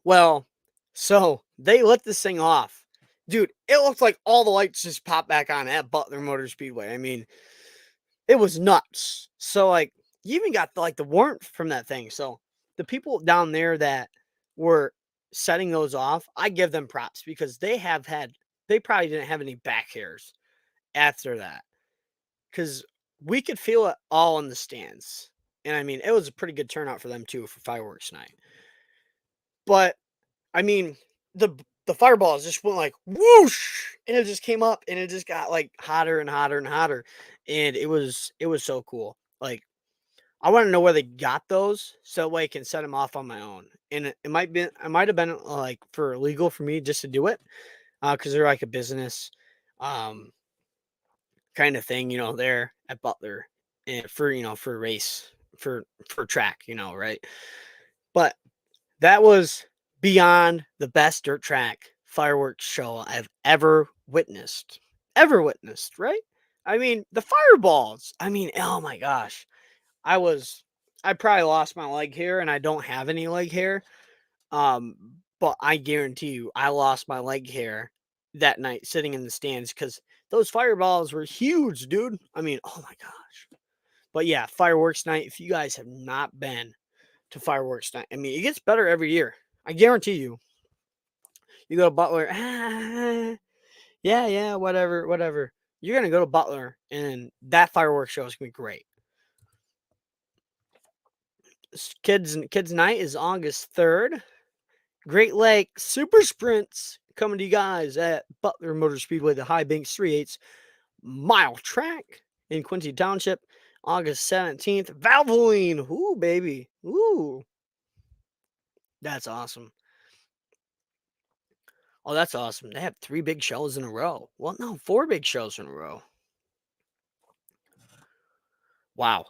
Well, so they lit this thing off. Dude, it looked like all the lights just popped back on at Butler Motor Speedway. I mean, it was nuts. So like you even got like the warmth from that thing. So the people down there that were setting those off, I give them props because they probably didn't have any back hairs after that. Cause we could feel it all in the stands. And I mean, it was a pretty good turnout for them too for fireworks night. But I mean, the fireballs just went like whoosh, and it just came up, and it just got like hotter and hotter and hotter, and it was so cool. Like I want to know where they got those, so that way I can set them off on my own. And it might have been like for illegal for me just to do it, because they're like a business, um, kind of thing, there at Butler, and for race for track, right? But that was beyond the best dirt track fireworks show I've ever witnessed. Ever witnessed, right? I mean, the fireballs. I mean, oh my gosh. I was I probably lost my leg hair and I don't have any leg hair. But I guarantee you I lost my leg hair that night sitting in the stands cuz those fireballs were huge, dude. I mean, oh my gosh. But yeah, fireworks night. If you guys have not been to fireworks night, I mean, it gets better every year. I guarantee you. You go to Butler, yeah, yeah, whatever, whatever. You're gonna go to Butler, and that fireworks show is gonna be great. Kids night is August 3rd. Great Lake Super Sprints coming to you guys at Butler Motor Speedway, the High Banks 3/8 mile track in Quincy Township, August 17th. Valvoline, ooh baby, ooh, that's awesome. Oh, that's awesome. They have 3 big shows in a row. Well, no, 4 big shows in a row. Wow.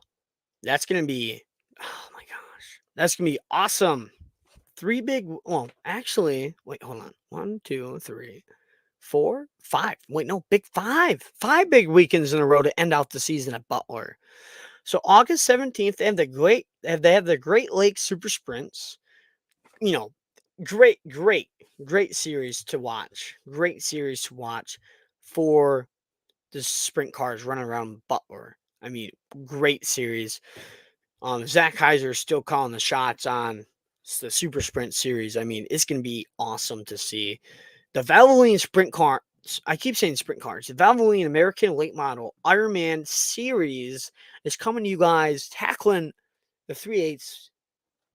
That's going to be, oh my gosh, that's going to be awesome. Well, actually, wait, hold on. One, two, three, four, five. Wait, no, big five. Five big weekends in a row to end out the season at Butler. So August 17th, they have the Great Lakes Super Sprints. You know, great, great, great series to watch. Great series to watch for the sprint cars running around Butler. I mean, great series. Zach Heiser is still calling the shots on the Super Sprint series. I mean, it's going to be awesome to see. The Valvoline Sprint Car, I keep saying sprint cars, the Valvoline American Late Model Ironman Series is coming to you guys, tackling the 3/8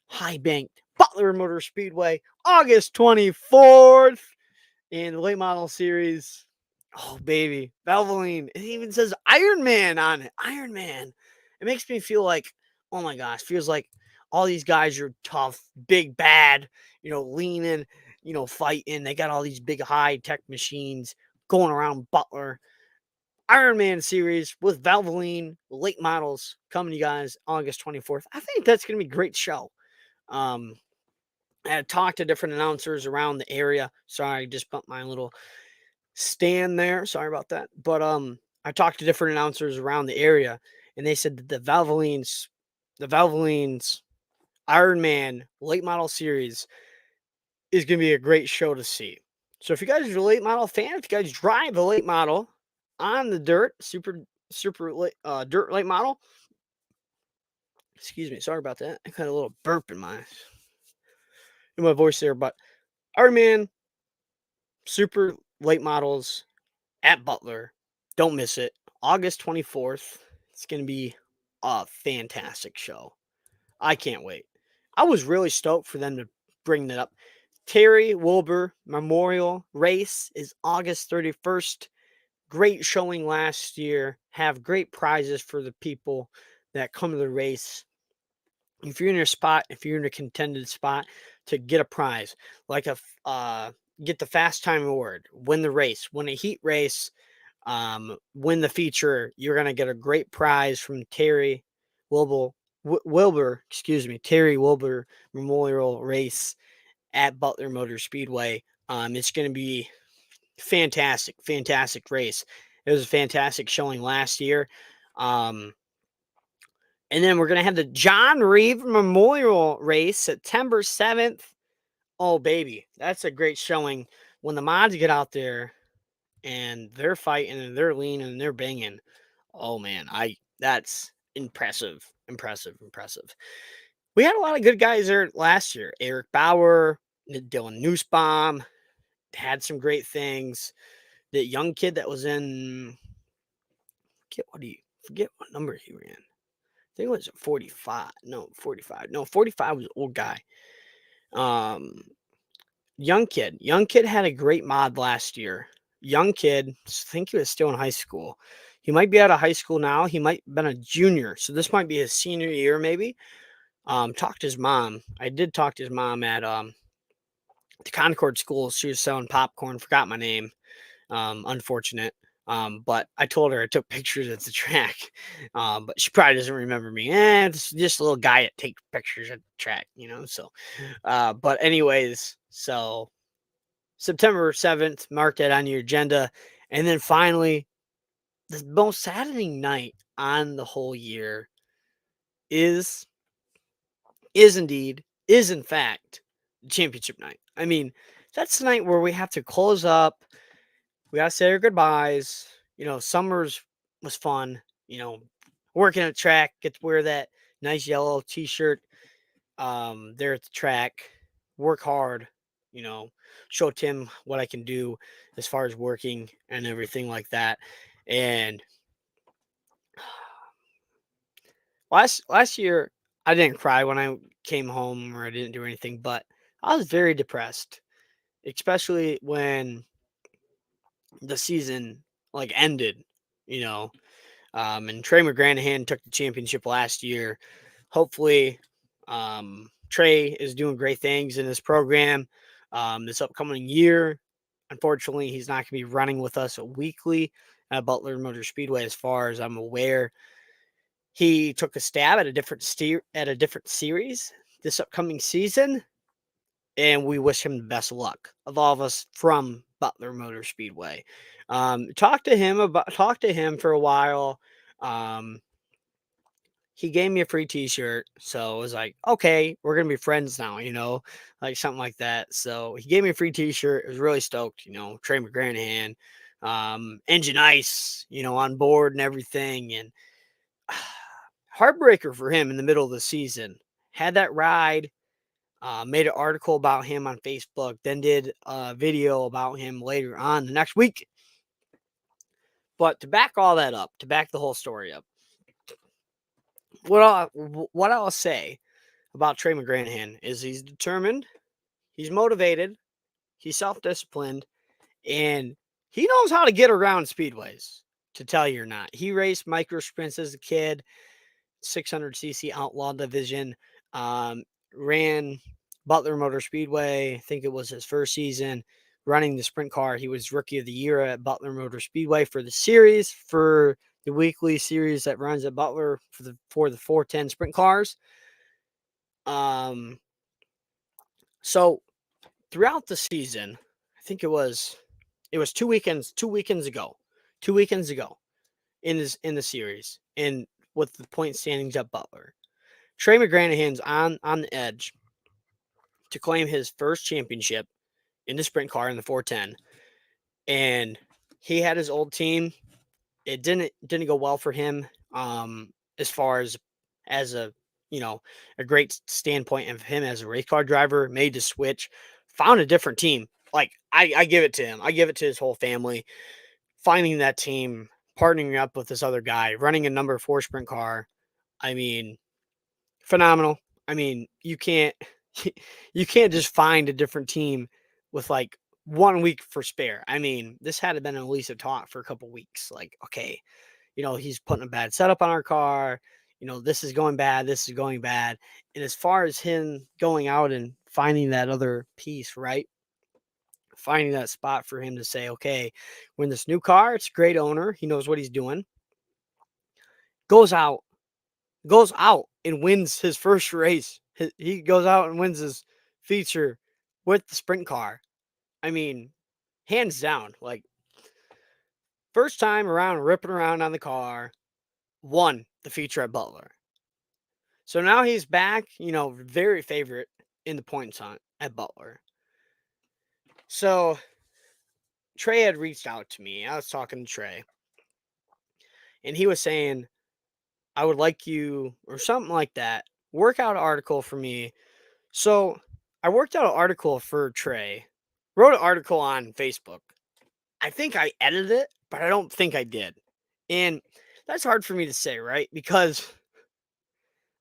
high banked Butler Motor Speedway, August 24th in the late model series. Oh, baby. Valvoline. It even says Iron Man on it. Iron Man. It makes me feel like, oh my gosh, feels like all these guys are tough, big, bad, leaning, fighting. They got all these big high tech machines going around Butler. Iron Man series with Valvoline late models coming to you guys August 24th. I think that's going to be a great show. Um, I had talked to different announcers around the area. Sorry, I just bumped my little stand there. Sorry about that. But I talked to different announcers around the area, and they said that the Valvolines Iron Man late model series is gonna be a great show to see. So if you guys are a late model fan, if you guys drive a late model on the dirt, dirt late model, excuse me, sorry about that. I got a little burp in my voice there, but Iron Man super late models at Butler. Don't miss it. August 24th. It's going to be a fantastic show. I can't wait. I was really stoked for them to bring that up. Terry Wilbur Memorial Race is August 31st. Great showing last year. Have great prizes for the people that come to the race. If you're in your spot, if you're in a contended spot to get a prize, like get the fast time award, win the race, win a heat race, win the feature, you're going to get a great prize from Terry Wilbur, Terry Wilbur Memorial Race at Butler Motor Speedway. It's going to be fantastic, fantastic race. It was a fantastic showing last year. And then we're going to have the John Reeve Memorial Race September 7th. Oh, baby. That's a great showing when the mods get out there and they're fighting and they're leaning and they're banging. Oh man, that's impressive, impressive, impressive. We had a lot of good guys there last year. Eric Bauer, Dylan Nussbaum had some great things. The young kid that was in, forget what number he ran. I think it was 45. No, 45. No, 45 was an old guy. Um, young kid. Young kid had a great mod last year. Young kid, I think he was still in high school. He might be out of high school now. He might have been a junior. So this might be his senior year, maybe. Talked to his mom. I did talk to his mom at the Concord school. She was selling popcorn. Forgot my name. Unfortunate. But I told her I took pictures at the track. But she probably doesn't remember me. It's just a little guy that takes pictures at the track, So, but anyways, so September 7th, mark that on your agenda. And then finally, the most saddening night on the whole year is in fact championship night. I mean, that's the night where we have to close up. We gotta say our goodbyes. Summers was fun. Working at the track, get to wear that nice yellow t-shirt. There at the track, work hard. Show Tim what I can do as far as working and everything like that. And last year, I didn't cry when I came home or I didn't do anything, but I was very depressed, especially when the season ended, you know. And Trey McGranahan took the championship last year. Hopefully, Trey is doing great things in this program this upcoming year. Unfortunately, he's not going to be running with us weekly at Butler Motor Speedway, as far as I'm aware. he took a stab at a different series this upcoming season, and we wish him the best of luck of all of us from Butler Motor Speedway. Talked to him for a while. Um, he gave me a free T-shirt, so it was like, okay, we're gonna be friends now, like something like that. So he gave me a free T-shirt. I was really stoked, Trey McGranahan, Engine Ice, on board and everything, and heartbreaker for him in the middle of the season. Had that ride, made an article about him on Facebook, then did a video about him later on the next week. But to back all that up, to back the whole story up, what I'll say about Trey McGranahan is he's determined, he's motivated, he's self-disciplined, and he knows how to get around speedways, to tell you or not. He raced micro sprints as a kid, 600cc outlaw division, ran Butler Motor Speedway. I think it was his first season running the sprint car. He was rookie of the year at Butler Motor Speedway for the series, for the weekly series that runs at Butler for the 410 sprint cars. So throughout the season, I think it was 2 weekends ago in the series, and with the point standings at Butler, Trey McGranahan's on the edge to claim his first championship in the sprint car in the 410, and he had his old team. It didn't go well for him, as far as a great standpoint of him as a race car driver. Made the switch, found a different team. Like, I give it to him. I give it to his whole family. Finding that team, partnering up with this other guy, running a number 4 sprint car. I mean, phenomenal. I mean, you can't you can't just find a different team with like 1 week for spare. I mean, this had been at least a talk for a couple weeks. Like, okay, he's putting a bad setup on our car. This is going bad. This is going bad. And as far as him going out and finding that other piece, right? Finding that spot for him to say, okay, when this new car, it's a great owner. He knows what he's doing. Goes out and wins his first race. He goes out and wins his feature with the sprint car. I mean, hands down, like, first time around, ripping around on the car, won the feature at Butler. So now he's back, very favorite in the points hunt at Butler. So Trey had reached out to me. I was talking to Trey, and he was saying, I would like you, or something like that, work out an article for me. So I worked out an article for Trey, wrote an article on Facebook. I think I edited it, but I don't think I did. And that's hard for me to say, right? Because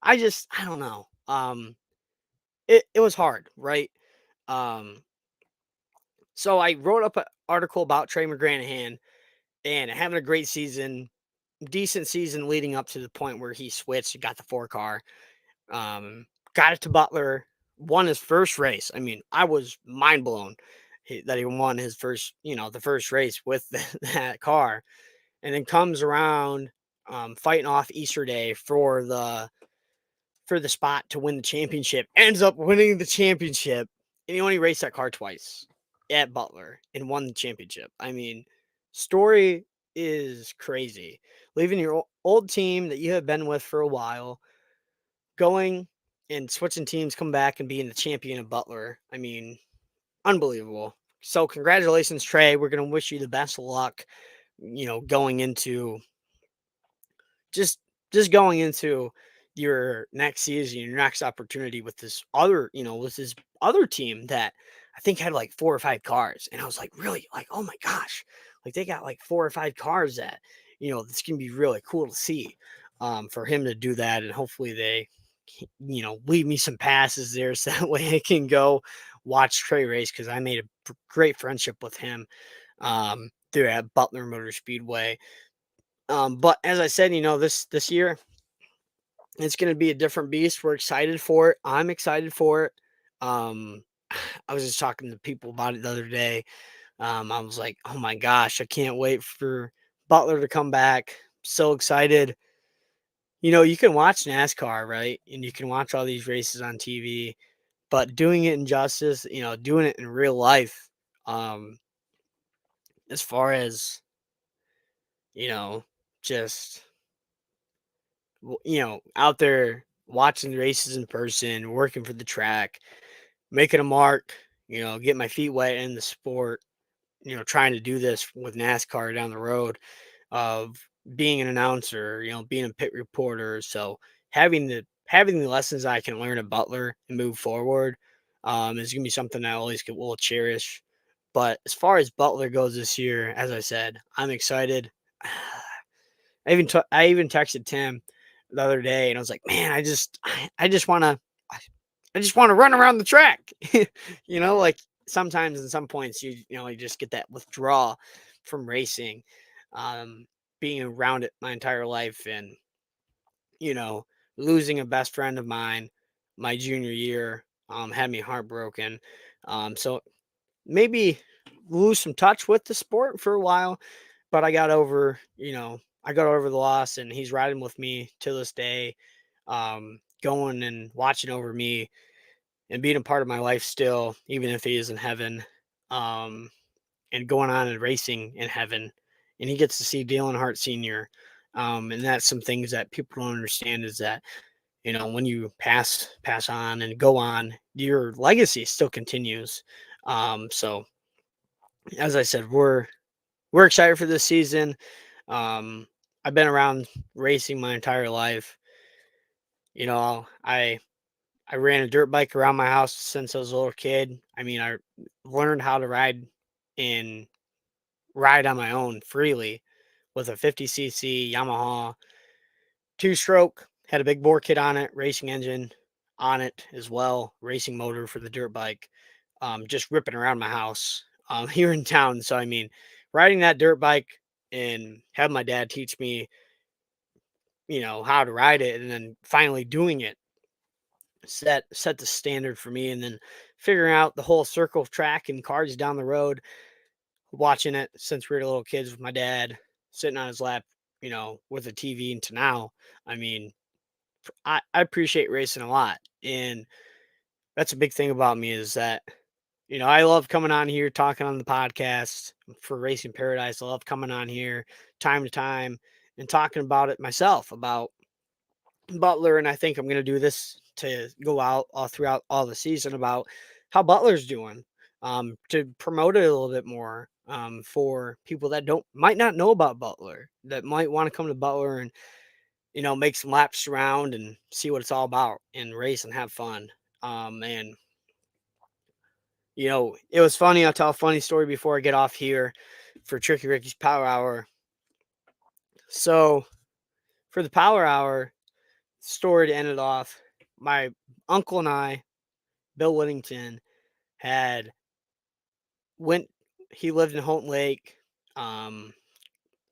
I don't know. It was hard, right? Um, so I wrote up an article about Trey McGranahan and having a great season, decent season leading up to the point where he switched, got the 4 car, got it to Butler, won his first race. I mean, I was mind blown that he won his first, the first race with that car, and then comes around, fighting off Easter Day for the spot to win the championship. Ends up winning the championship, and he only raced that car twice at Butler and won the championship. I mean, story is crazy. Leaving your old team that you have been with for a while, going and switching teams, come back and being the champion of Butler. I mean, unbelievable. So congratulations, Trey. We're going to wish you the best of luck, going into just going into your next season, your next opportunity with this other team that I think had like 4 or 5 cars. And I was like, really? Like, oh my gosh. Like, they got like 4 or 5 cars that, this can be really cool to see, for him to do that. And hopefully they, leave me some passes there so that way I can go watch Trey race, because I made a great friendship with him, through at Butler Motor Speedway. But as I said, this year it's going to be a different beast. We're excited for it. I'm excited for it. Um, I was just talking to people about it the other day. I was like, oh my gosh, I can't wait for Butler to come back. So excited. You can watch NASCAR, right? And you can watch all these races on TV, but doing it in justice, doing it in real life, um, as far as, you know, just, out there watching the races in person, working for the track, making a mark, getting my feet wet in the sport, trying to do this with NASCAR down the road of being an announcer, being a pit reporter. So having the lessons I can learn at Butler and move forward is gonna be something I always will cherish. But as far as Butler goes this year, as I said, I'm excited. I even texted Tim the other day, and I was like, "Man, I just want to I just want to run around the track." Like sometimes in some points you just get that withdrawal from racing, um, being around it my entire life, and you know losing a best friend of mine my junior year had me heartbroken. So maybe lose some touch with the sport for a while, but I got over the loss, and he's riding with me to this day, going and watching over me and being a part of my life still, even if he is in heaven, um, and going on and racing in heaven. And he gets to see Dale Earnhardt Sr. And that's some things that people don't understand is that, when you pass on and go on, your legacy still continues. So as I said, we're excited for this season. Um, I've been around racing my entire life. I ran a dirt bike around my house since I was a little kid. I mean, I learned how to ride on my own freely with a 50cc Yamaha two-stroke. Had a big bore kit on it, racing engine on it as well, racing motor for the dirt bike. Just ripping around my house here in town. So I mean, riding that dirt bike and having my dad teach me, how to ride it, and then finally doing it set the standard for me. And then figuring out the whole circle track and cars down the road, watching it since we were little kids with my dad sitting on his lap, with a TV, into now. I mean, I appreciate racing a lot. And that's a big thing about me is that, I love coming on here talking on the podcast for Racing Paradise. I love coming on here time to time and talking about it myself, about Butler. And I think I'm going to do this to go out all throughout all the season about how Butler's doing, to promote it a little bit more, for people that might not know about Butler, that might want to come to Butler and, make some laps around and see what it's all about and race and have fun. And it was funny. I'll tell a funny story before I get off here for Tricky Ricky's Power Hour. So for the Power Hour story to end it off, my uncle and I, Bill Whittington, had went. He lived in Houghton Lake, um,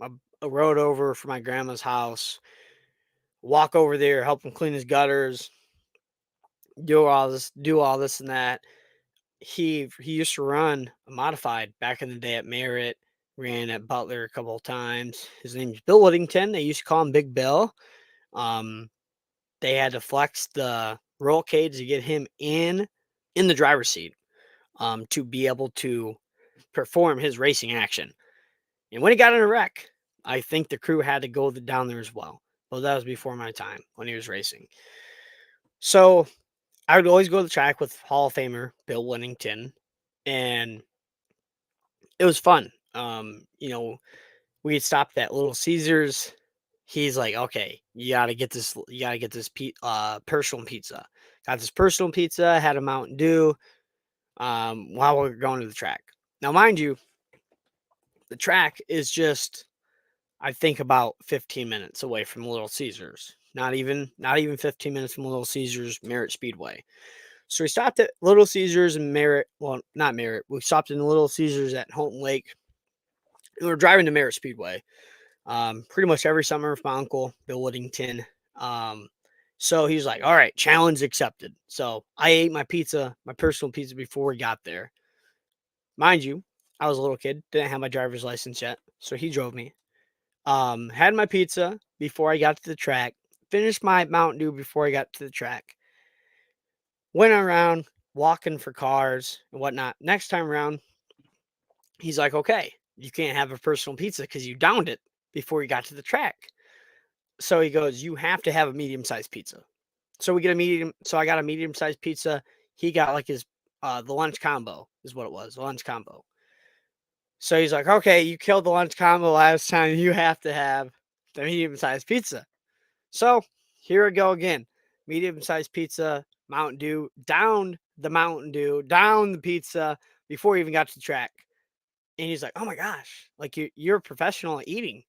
a, a road over from my grandma's house. Walk over there, help him clean his gutters, do all this and that. He used to run a modified back in the day at Merritt. Ran at Butler a couple of times. His name's Bill Whittington. They used to call him Big Bill. Um, they had to flex the roll cage to get him in the driver's seat, to be able to perform his racing action. And when he got in a wreck, I think the crew had to go down there as well. But that was before my time when he was racing. So I would always go to the track with Hall of Famer Bill Whittington, and it was fun. We had stopped at Little Caesars. He's like, "Okay, you gotta get this. You gotta get this personal pizza." Got this personal pizza. Had a Mountain Dew. While we're going to the track. Now, mind you, the track is just, I think, about 15 minutes away from Little Caesars. Not even 15 minutes from Little Caesars Merritt Speedway. So we stopped at Little Caesars and Merritt. Well, not Merritt. We stopped in Little Caesars at Houghton Lake. And we were driving to Merritt Speedway, pretty much every summer with my uncle, Bill Whittington. So he's like, "All right, challenge accepted." So I ate my pizza, my personal pizza, before we got there. Mind you, I was a little kid, didn't have my driver's license yet. So he drove me. Had my pizza before I got to the track. finished my Mountain Dew before I got to the track. Went around walking for cars and whatnot. Next time around, he's like, okay, you can't have a personal pizza because you downed it before you got to the track. So he goes, you have to have a medium-sized pizza. So we get a medium. So I got a medium-sized pizza. He got like his, the lunch combo is what it was, the lunch combo. So he's like, okay, you killed the lunch combo last time. You have to have the medium-sized pizza. So here we go again. Medium-sized pizza, Mountain Dew, down the Mountain Dew, down the pizza before we even got to the track. And he's like, oh my gosh, like you're a professional at eating.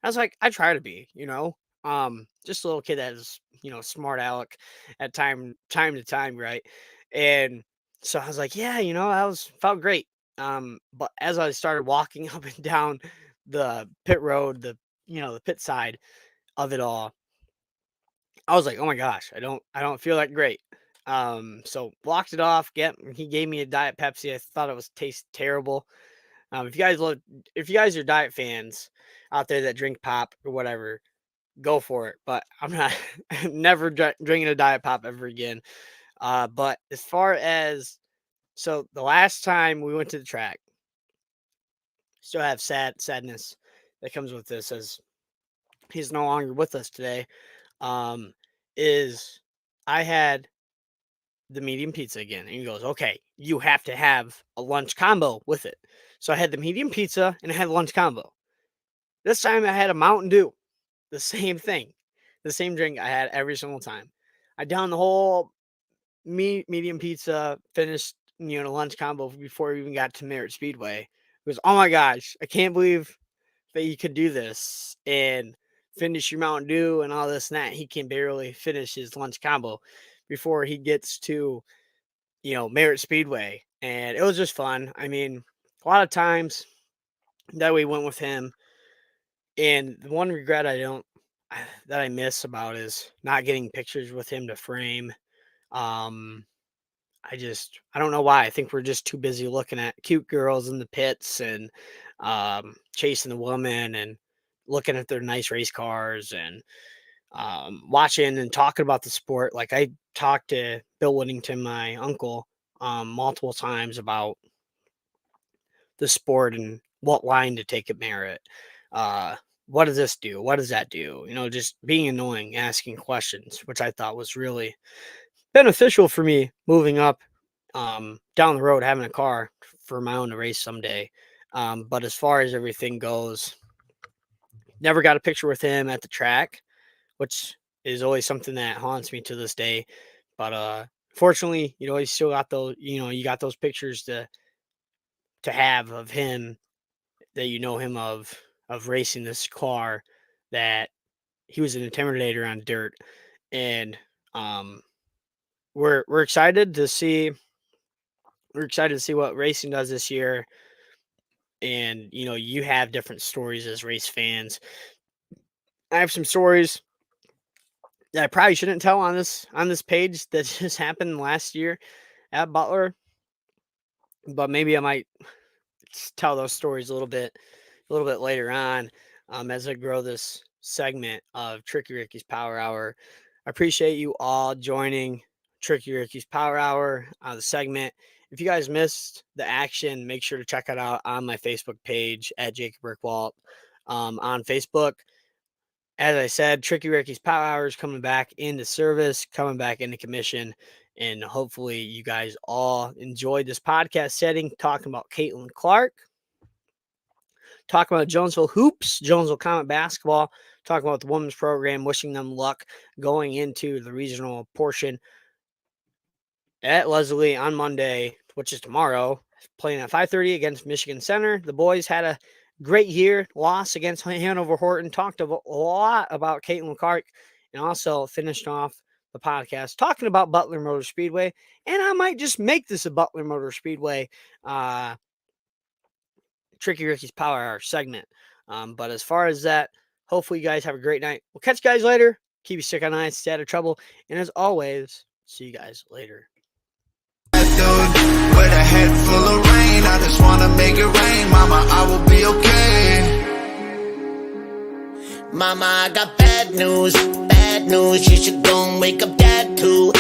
I was like, I try to be, just a little kid that is, smart aleck at time to time, right? And so I was like, yeah, felt great. But as I started walking up and down the pit road, the pit side of it all, I was like, oh my gosh, I don't feel that great. So blocked it off. He gave me a Diet Pepsi. I thought it was taste terrible. If you guys are diet fans out there that drink pop or whatever, go for it. But I'm not never drinking a diet pop ever again. But as far as so the last time we went to the track, still have sadness that comes with this as he's no longer with us today. Is I had the medium pizza again. And he goes, okay, you have to have a lunch combo with it. So I had the medium pizza and I had lunch combo. This time I had a Mountain Dew, the same thing, the same drink I had every single time. I downed the whole medium pizza, finished, the lunch combo before we even got to Merritt Speedway. It was, oh my gosh, I can't believe that you could do this and finish your Mountain Dew and all this and that. He can barely finish his lunch combo before he gets to, Merritt Speedway. And it was just fun. I mean, a lot of times that we went with him. And the one regret that I miss about is not getting pictures with him to frame. I don't know why. I think we're just too busy looking at cute girls in the pits and chasing the woman and looking at their nice race cars and watching and talking about the sport. Like I talked to Bill Whittington, my uncle, multiple times about the sport and what line to take at Merritt. What does this do? What does that do? Just being annoying, asking questions, which I thought was really beneficial for me moving up down the road, having a car for my own to race someday. But as far as everything goes, never got a picture with him at the track, which is always something that haunts me to this day. But fortunately, he still got those, you got those pictures to have of him that him of racing this car that he was an intimidator on dirt. And we're excited to see what racing does this year. And you have different stories as race fans. I have some stories that I probably shouldn't tell on this page that just happened last year at Butler, but maybe I might tell those stories a little bit later on as I grow this segment of Tricky Ricky's Power Hour. I appreciate you all joining Tricky Ricky's Power Hour, the segment. If you guys missed the action, make sure to check it out on my Facebook page at Jacob Rickwalt on Facebook. As I said, Tricky Ricky's Power Hour is coming back into service, coming back into commission, and hopefully you guys all enjoyed this podcast setting, talking about Caitlin Clark, talking about Jonesville Hoops, Jonesville Comet Basketball, talking about the women's program, wishing them luck going into the regional portion at Leslie on Monday, which is tomorrow, playing at 5:30 against Michigan Center. The boys had a great year, loss against Hanover Horton, talked a lot about Caitlin Clark, and also finished off the podcast talking about Butler Motor Speedway. And I might just make this a Butler Motor Speedway Tricky Ricky's Power Hour segment. But as far as that, hopefully you guys have a great night. We'll catch you guys later. Keep your stick on ice, stay out of trouble. And as always, see you guys later. With a head full of rain, I just wanna make it rain, mama, I will be okay. Mama, I got bad news, bad news. You should go and wake up dad too.